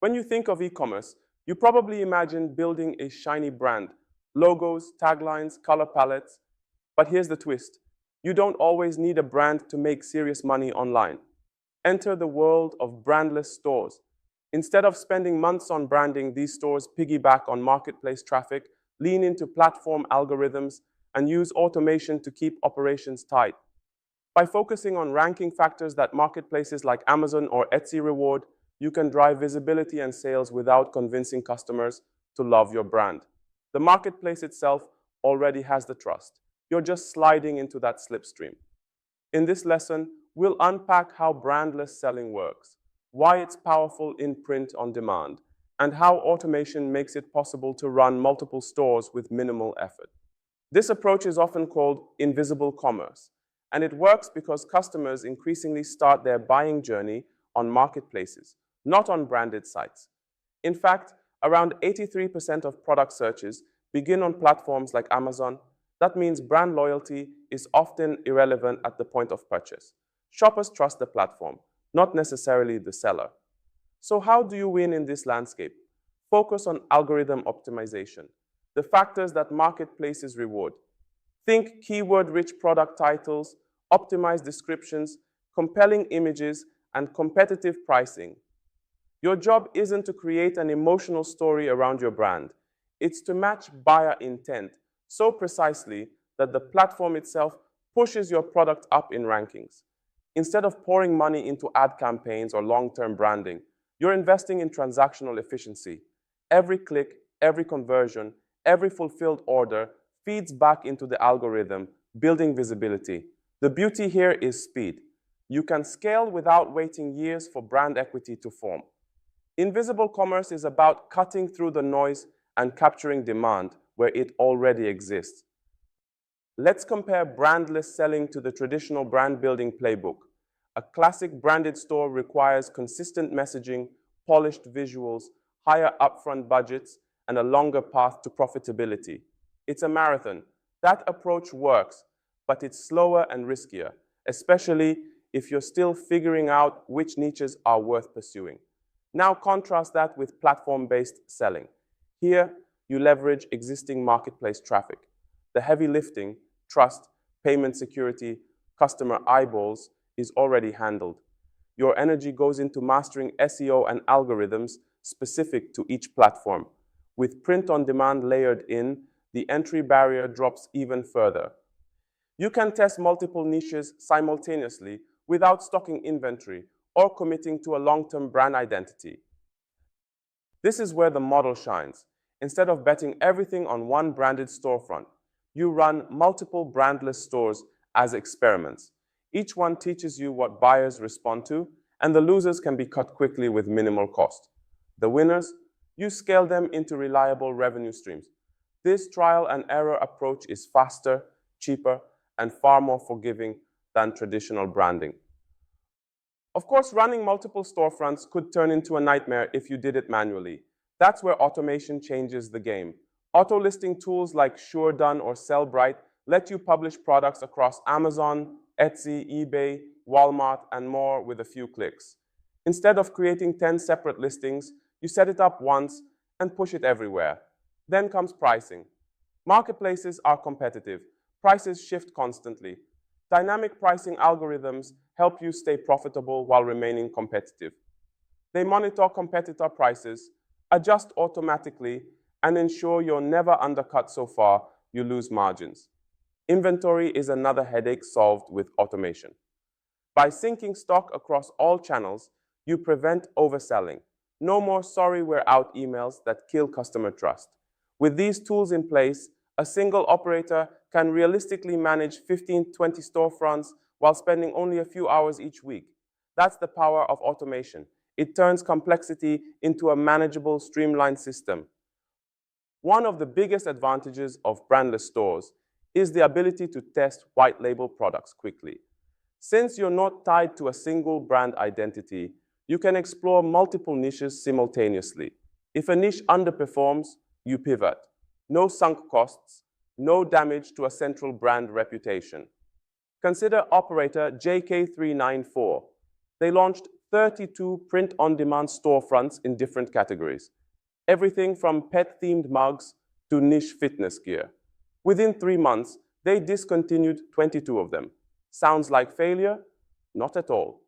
When you think of e-commerce, you probably imagine building a shiny brand, logos, taglines, color palettes. But here's the twist. You don't always need a brand to make serious money online. Enter the world of brandless stores. Instead of spending months on branding, these stores piggyback on marketplace traffic, lean into platform algorithms, and use automation to keep operations tight. By focusing on ranking factors that marketplaces like Amazon or Etsy reward, you can drive visibility and sales without convincing customers to love your brand. The marketplace itself already has the trust. You're just sliding into that slipstream. In this lesson, we'll unpack how brandless selling works, why it's powerful in print on demand, and how automation makes it possible to run multiple stores with minimal effort. This approach is often called invisible commerce, and it works because customers increasingly start their buying journey on marketplaces, not on branded sites. In fact, around 83% of product searches begin on platforms like Amazon. That means brand loyalty is often irrelevant at the point of purchase. Shoppers trust the platform, not necessarily the seller. So how do you win in this landscape? Focus on algorithm optimization, the factors that marketplaces reward. Think keyword-rich product titles, optimized descriptions, compelling images, and competitive pricing. Your job isn't to create an emotional story around your brand. It's to match buyer intent so precisely that the platform itself pushes your product up in rankings. Instead of pouring money into ad campaigns or long-term branding, you're investing in transactional efficiency. Every click, every conversion, every fulfilled order feeds back into the algorithm, building visibility. The beauty here is speed. You can scale without waiting years for brand equity to form. Invisible commerce is about cutting through the noise and capturing demand where it already exists. Let's compare brandless selling to the traditional brand building playbook. A classic branded store requires consistent messaging, polished visuals, higher upfront budgets, and a longer path to profitability. It's a marathon. That approach works, but it's slower and riskier, especially if you're still figuring out which niches are worth pursuing. Now contrast that with platform-based selling. Here, you leverage existing marketplace traffic. The heavy lifting, trust, payment security, customer eyeballs is already handled. Your energy goes into mastering SEO and algorithms specific to each platform. With print on demand layered in, the entry barrier drops even further. You can test multiple niches simultaneously without stocking inventory or committing to a long-term brand identity. This is where the model shines. Instead of betting everything on one branded storefront, you run multiple brandless stores as experiments. Each one teaches you what buyers respond to, and the losers can be cut quickly with minimal cost. The winners, you scale them into reliable revenue streams. This trial and error approach is faster, cheaper, and far more forgiving than traditional branding. Of course, running multiple storefronts could turn into a nightmare if you did it manually. That's where automation changes the game. Auto listing tools like SureDone or Sellbrite let you publish products across Amazon, Etsy, eBay, Walmart, and more with a few clicks. Instead of creating 10 separate listings, you set it up once and push it everywhere. Then comes pricing. Marketplaces are competitive. Prices shift constantly. Dynamic pricing algorithms help you stay profitable while remaining competitive. They monitor competitor prices, adjust automatically, and ensure you're never undercut so far you lose margins. Inventory is another headache solved with automation. By syncing stock across all channels, you prevent overselling. No more "sorry, we're out" emails that kill customer trust. With these tools in place, a single operator can realistically manage 15-20 storefronts while spending only a few hours each week. That's the power of automation. It turns complexity into a manageable, streamlined system. One of the biggest advantages of brandless stores is the ability to test white label products quickly. Since you're not tied to a single brand identity, you can explore multiple niches simultaneously. If a niche underperforms, you pivot. No sunk costs, no damage to a central brand reputation. Consider operator JK394. They launched 32 print-on-demand storefronts in different categories. Everything from pet-themed mugs to niche fitness gear. Within 3 months, they discontinued 22 of them. Sounds like failure? Not at all.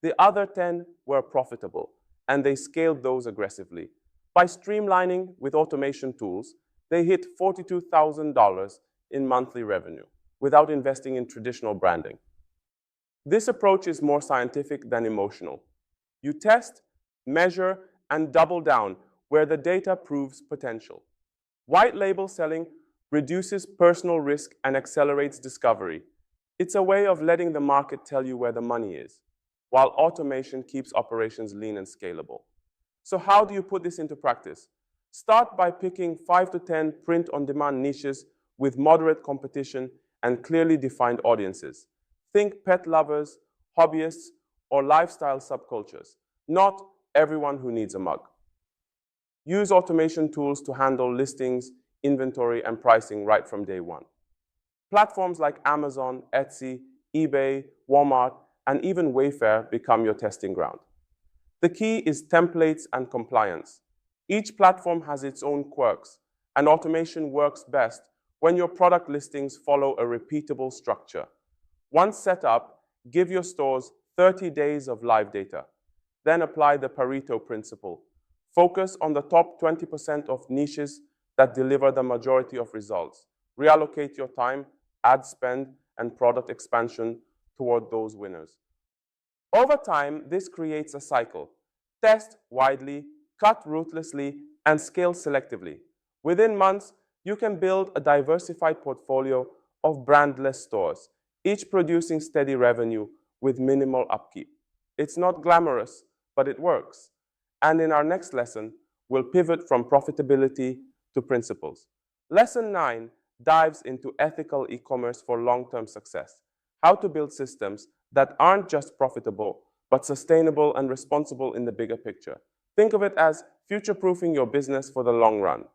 The other 10 were profitable, and they scaled those aggressively. By streamlining with automation tools, they hit $42,000 in monthly revenue without investing in traditional branding. This approach is more scientific than emotional. You test, measure, and double down where the data proves potential. White label selling reduces personal risk and accelerates discovery. It's a way of letting the market tell you where the money is, while automation keeps operations lean and scalable. So how do you put this into practice? Start by picking 5 to 10 print-on-demand niches with moderate competition and clearly defined audiences. Think pet lovers, hobbyists, or lifestyle subcultures, not everyone who needs a mug. Use automation tools to handle listings, inventory, and pricing right from day one. Platforms like Amazon, Etsy, eBay, Walmart, and even Wayfair become your testing ground. The key is templates and compliance. Each platform has its own quirks, and automation works best when your product listings follow a repeatable structure. Once set up, give your stores 30 days of live data. Then apply the Pareto principle. Focus on the top 20% of niches that deliver the majority of results. Reallocate your time, ad spend, and product expansion toward those winners. Over time, this creates a cycle. Test widely, cut ruthlessly, and scale selectively. Within months, you can build a diversified portfolio of brandless stores, each producing steady revenue with minimal upkeep. It's not glamorous, but it works. And in our next lesson, we'll pivot from profitability to principles. Lesson 9 dives into ethical e-commerce for long-term success. How to build systems that aren't just profitable, but sustainable and responsible in the bigger picture. Think of it as future-proofing your business for the long run.